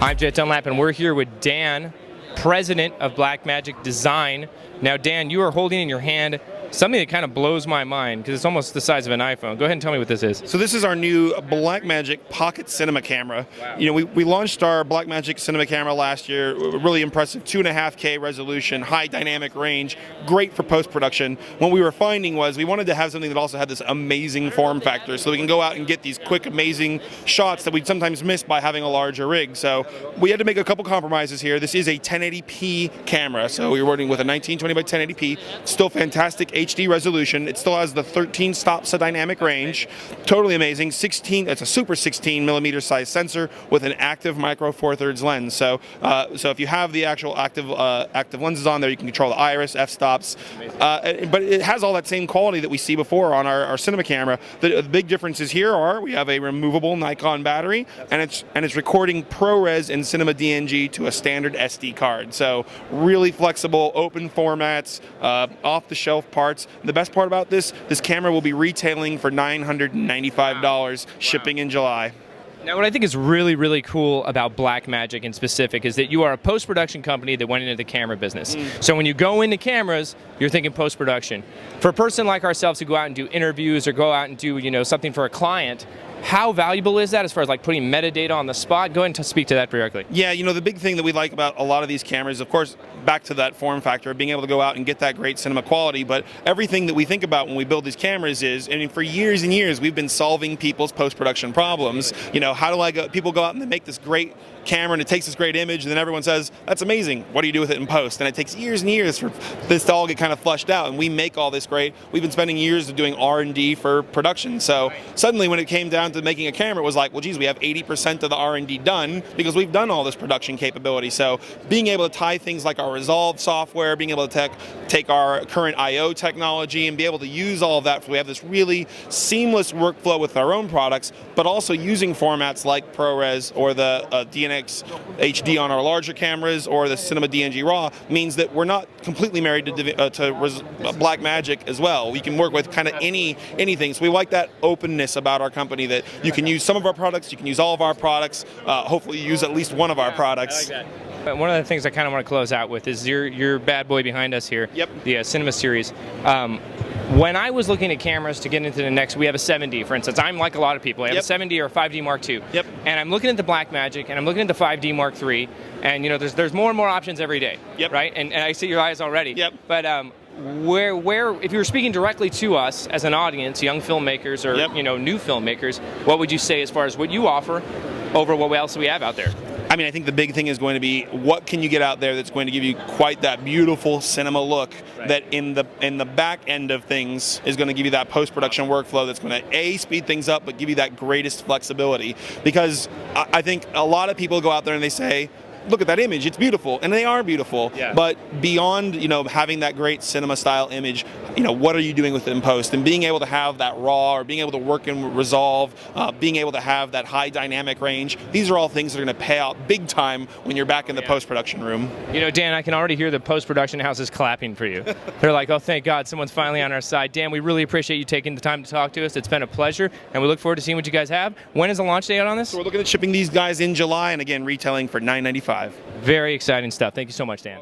I'm Jett Dunlap, and we're here with Dan, president of BlackMagic Design. Now, Dan, you are holding in your hand something that kind of blows my mind because it's almost the size of an iPhone. Go ahead and tell me what this is. So this is our new BlackMagic Pocket Cinema Camera. Wow. You know, we launched our BlackMagic Cinema Camera last year. Really impressive, 2.5K resolution, high dynamic range, great for post-production. What we were finding was we wanted to have something that also had this amazing form factor, so we can go out and get these quick, amazing shots that we'd sometimes miss by having a larger rig. So we had to make a couple compromises here. This is a 1080p camera, so we were working with a 1920 by 1080p, still fantastic HD resolution. It still has the 13 stops of dynamic range. Totally amazing. It's a super 16 millimeter size sensor with an active micro four thirds lens. So if you have the actual active lenses on there, you can control the iris, f-stops. But it has all that same quality that we see before on our cinema camera. The big differences here are we have a removable Nikon battery, and it's recording ProRes and Cinema DNG to a standard SD card. So really flexible, open formats, off-the-shelf parts. The best part about this camera will be retailing for $995, shipping in July. Now, what I think is really, really cool about BlackMagic in specific is that you are a post-production company that went into the camera business. So when you go into cameras, you're thinking post-production. For a person like ourselves who go out and do interviews or go out and do something for a client, how valuable is that as far as like putting metadata on the spot? Go ahead and speak to that directly. Yeah, the big thing that we like about a lot of these cameras, of course, back to that form factor, being able to go out and get that great cinema quality, but everything that we think about when we build these cameras is, for years and years, we've been solving people's post-production problems. How do people go out and they make this great camera and it takes this great image and then everyone says, that's amazing, what do you do with it in post? And it takes years and years for this to all get kind of flushed out, and we make all this great. We've been spending years doing R&D for production, so suddenly when it came down to making a camera, it was like, well geez, we have 80% of the R&D done because we've done all this production capability. So being able to tie things like our Resolve software, being able to take our current I/O technology and be able to use all of that, we have this really seamless workflow with our own products, but also using formats like ProRes or the DNX HD on our larger cameras or the Cinema DNG RAW means that we're not completely married to BlackMagic as well. We can work with kind of anything. So we like that openness about our company, that you can use some of our products, you can use all of our products, hopefully use at least one of our products. I like that. One of the things I kind of want to close out with is your bad boy behind us here, yep. The Cinema series. When I was looking at cameras to get into the next, we have a 7D, for instance. I'm like a lot of people. I have a 7D or a 5D Mark II. Yep. And I'm looking at the BlackMagic, and I'm looking at the 5D Mark III, and there's more and more options every day, yep. Right? And I see your eyes already. Yep. But where, if you were speaking directly to us as an audience, young filmmakers or yep. New filmmakers, what would you say as far as what you offer over what else we have out there? I think the big thing is going to be what can you get out there that's going to give you quite that beautiful cinema look, right, that in the back end of things is going to give you that post-production workflow that's going to speed things up but give you that greatest flexibility. Because I think a lot of people go out there and they say, look at that image, it's beautiful, and they are beautiful, yeah. But beyond having that great cinema style image, what are you doing with it in post? And being able to have that raw, or being able to work in Resolve, being able to have that high dynamic range, these are all things that are going to pay out big time when you're back in the post-production room. Dan, I can already hear the post-production houses clapping for you. They're like, oh thank God, someone's finally on our side. Dan, we really appreciate you taking the time to talk to us. It's been a pleasure, and we look forward to seeing what you guys have. When is the launch date on this? So we're looking at shipping these guys in July, and again retailing for $995. Very exciting stuff. Thank you so much, Dan.